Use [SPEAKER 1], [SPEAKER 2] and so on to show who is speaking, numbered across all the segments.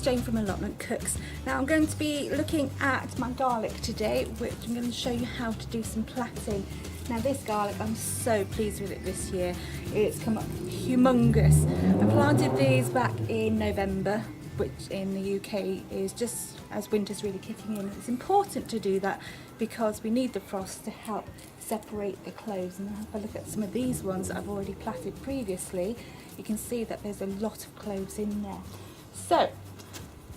[SPEAKER 1] Jane from Allotment Cooks. Now I'm going to be looking at my garlic today, which I'm going to show you how to do some plaiting. Now this garlic, I'm so pleased with it this year. It's come up humongous. I planted these back in November, which in the UK is just as winter's really kicking in. It's important to do that because we need the frost to help separate the cloves. And if I look at some of these ones that I've already plaited previously, you can see that there's a lot of cloves in there. So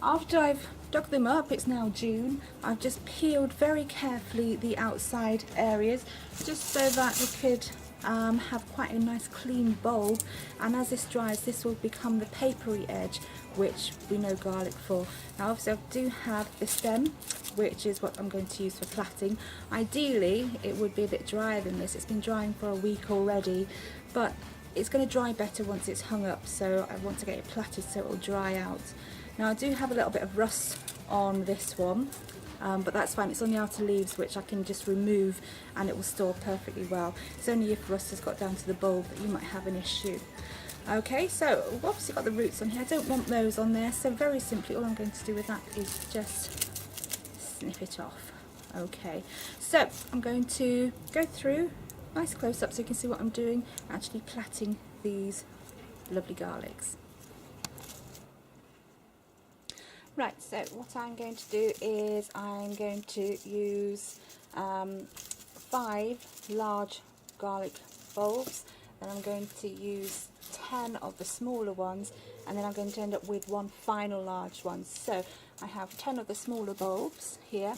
[SPEAKER 1] after I've dug them up, it's now June, I've just peeled very carefully the outside areas just so that we could have quite a nice clean bulb, and as this dries this will become the papery edge which we know garlic for. Now obviously I do have the stem, which is what I'm going to use for plaiting. Ideally it would be a bit drier than this. It's been drying for a week already, but it's going to dry better once it's hung up, so I want to get it plaited so it will dry out. Now I do have a little bit of rust on this one, but that's fine. It's on the outer leaves which I can just remove and it will store perfectly well. It's only if rust has got down to the bulb that you might have an issue. Okay, so we've obviously got the roots on here. I don't want those on there, so very simply all I'm going to do with that is just snip it off. Okay, so I'm going to go through nice close up so you can see what I'm doing, actually plaiting these lovely garlics. Right, so what I'm going to do is I'm going to use 5 large garlic bulbs, then I'm going to use 10 of the smaller ones, and then I'm going to end up with one final large one. So I have 10 of the smaller bulbs here,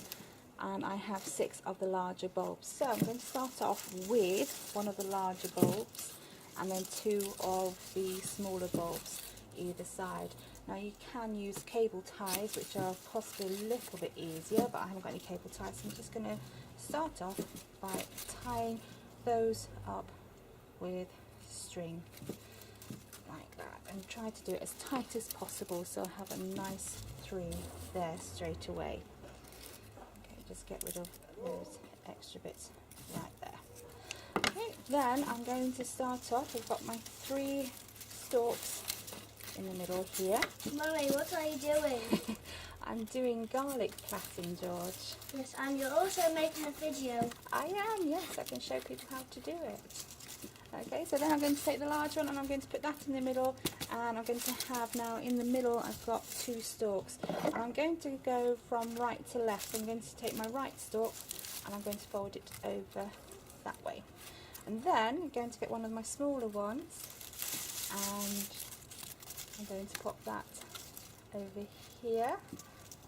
[SPEAKER 1] and I have 6 of the larger bulbs. So I'm going to start off with one of the larger bulbs and then 2 of the smaller bulbs either side. Now you can use cable ties, which are possibly a little bit easier, but I haven't got any cable ties, so I'm just going to start off by tying those up with string like that, and try to do it as tight as possible so I have a nice 3 there straight away. Okay, just get rid of those extra bits right there. Okay, then I'm going to start off, I've got my 3 stalks in the middle here.
[SPEAKER 2] Mummy, what are you doing?
[SPEAKER 1] I'm doing garlic plaiting, George.
[SPEAKER 2] Yes, and you're also making a video.
[SPEAKER 1] I am, yes, I can show people how to do it. Okay, so then I'm going to take the large one and I'm going to put that in the middle, and I'm going to have now in the middle I've got 2 stalks, and I'm going to go from right to left. I'm going to take my right stalk and I'm going to fold it over that way, and then I'm going to get one of my smaller ones and I'm going to pop that over here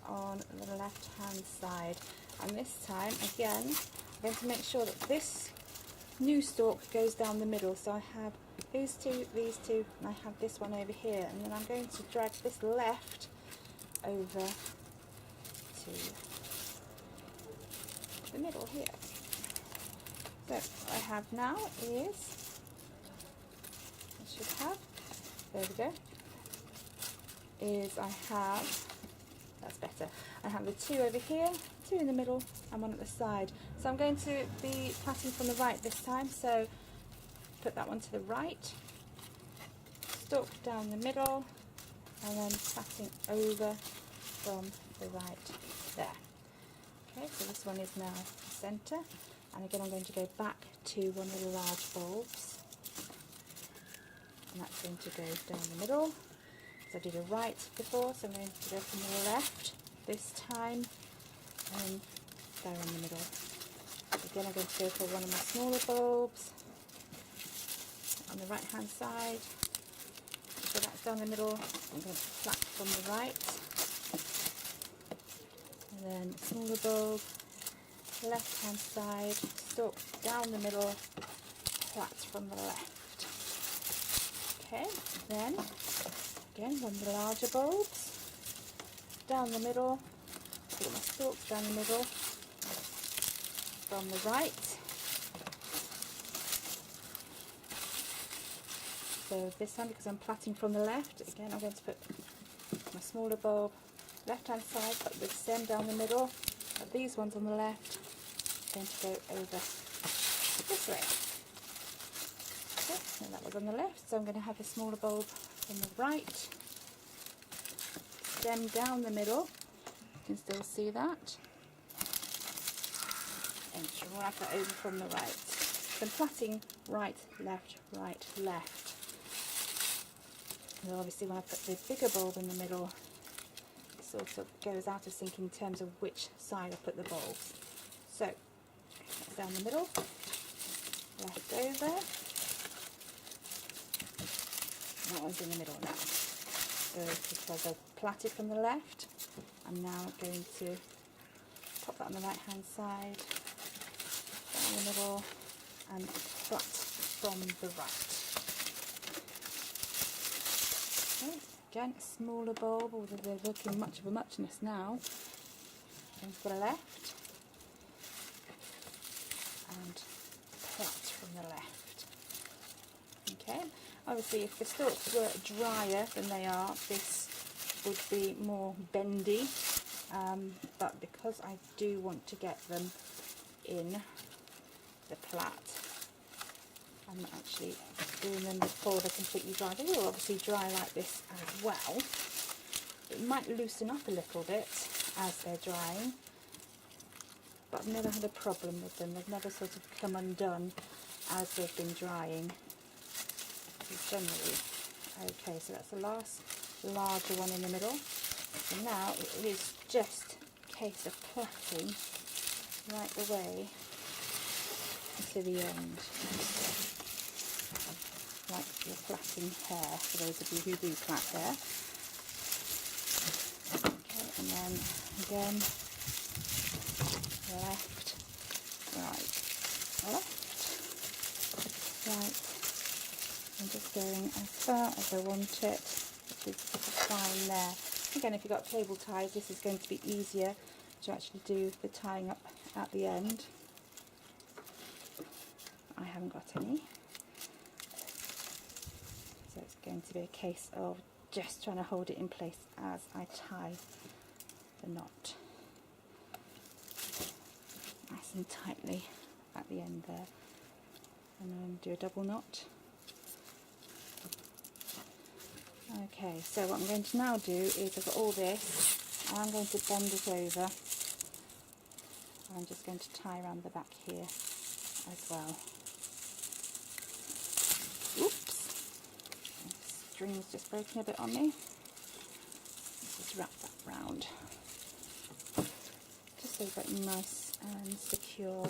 [SPEAKER 1] on the left hand side, and this time again I'm going to make sure that this new stalk goes down the middle. So I have these 2, these 2, and I have this one over here, and then I'm going to drag this left over to the middle here. So what I have now is, I should have, there we go, is I have, that's better, I have the 2 over here, 2 in the middle and 1 at the side. So I'm going to be plaiting from the right this time, so put that one to the right, stalk down the middle, and then plaiting over from the right there. Okay, so this one is now the centre, and again I'm going to go back to one of the large bulbs, and that's going to go down the middle. So I did a right before, so I'm going to go from the left this time, and there in the middle. Again I'm going to go for one of my smaller bulbs on the right hand side. So that's down the middle. I'm going to plait from the right, and then smaller bulb, left hand side, stalk down the middle, plait from the left. Okay, then again, one of the larger bulbs, down the middle, put my stalks down the middle, from the right. So this time, because I'm plaiting from the left, again I'm going to put my smaller bulb, left hand side, put the stem down the middle, but these ones on the left, going to go over this way. Okay, and that was on the left, so I'm going to have the smaller bulb on the right, stem down the middle. You can still see that. And drag that over from the right. So I'm plaiting right, left, right, left. And obviously when I put the bigger bulb in the middle, it sort of goes out of sync in terms of which side I put the bulbs. So, that's down the middle, left over. That one's in the middle now. So because I've plaited from the left, I'm now going to pop that on the right hand side, down the middle, and plait from the right. Okay, again, a smaller bulb, although they're looking much of a muchness now. Going for the left, and plait from the left. Okay, obviously if the stalks were drier than they are, this would be more bendy, but because I do want to get them in the plait, I'm actually doing them before they're completely dry. They will obviously dry like this as well. It might loosen up a little bit as they're drying, but I've never had a problem with them. They've never sort of come undone as they've been drying. Generally. Okay, so that's the last larger one in the middle. So now it is just a case of plaiting right the way to the end. Like you're plaiting hair, for those of you who do plait hair. Okay, and then again, left, right, right. I'm just going as far as I want it, which is fine there. Again, if you've got cable ties, this is going to be easier to actually do the tying up at the end. I haven't got any. So it's going to be a case of just trying to hold it in place as I tie the knot. Nice and tightly at the end there. And then do a double knot. Okay, so what I'm going to now do is I've got all this, and I'm going to bend it over. I'm just going to tie around the back here as well. Oops, the string's just broken a bit on me. Let's just wrap that round, just so that nice and secure.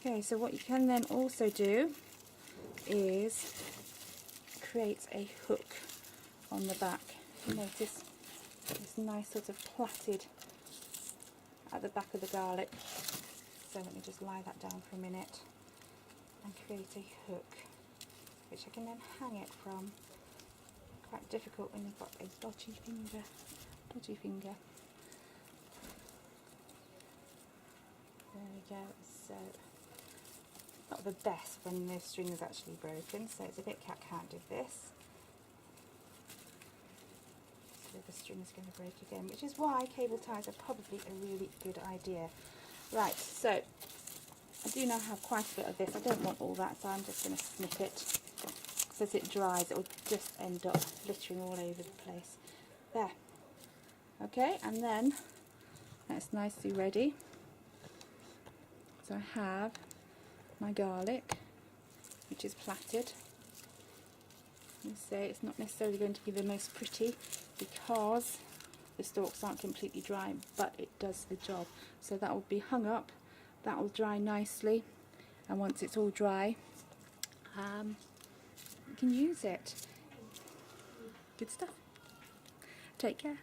[SPEAKER 1] Okay, so what you can then also do is create a hook on the back. You notice this nice sort of plaited at the back of the garlic. So let me just lie that down for a minute and create a hook which I can then hang it from. Quite difficult when you've got a dodgy finger. There we go. So not the best when the string is actually broken, so it's a bit cat-handed this. So the string is going to break again, which is why cable ties are probably a really good idea. Right, so I do now have quite a bit of this. I don't want all that, so I'm just going to snip it. So as it dries, it will just end up littering all over the place. There. Okay, and then that's nicely ready. So I have my garlic, which is plaited. You say it's not necessarily going to be the most pretty because the stalks aren't completely dry, but it does the job. So that will be hung up, that will dry nicely, and once it's all dry, you can use it. Good stuff. Take care.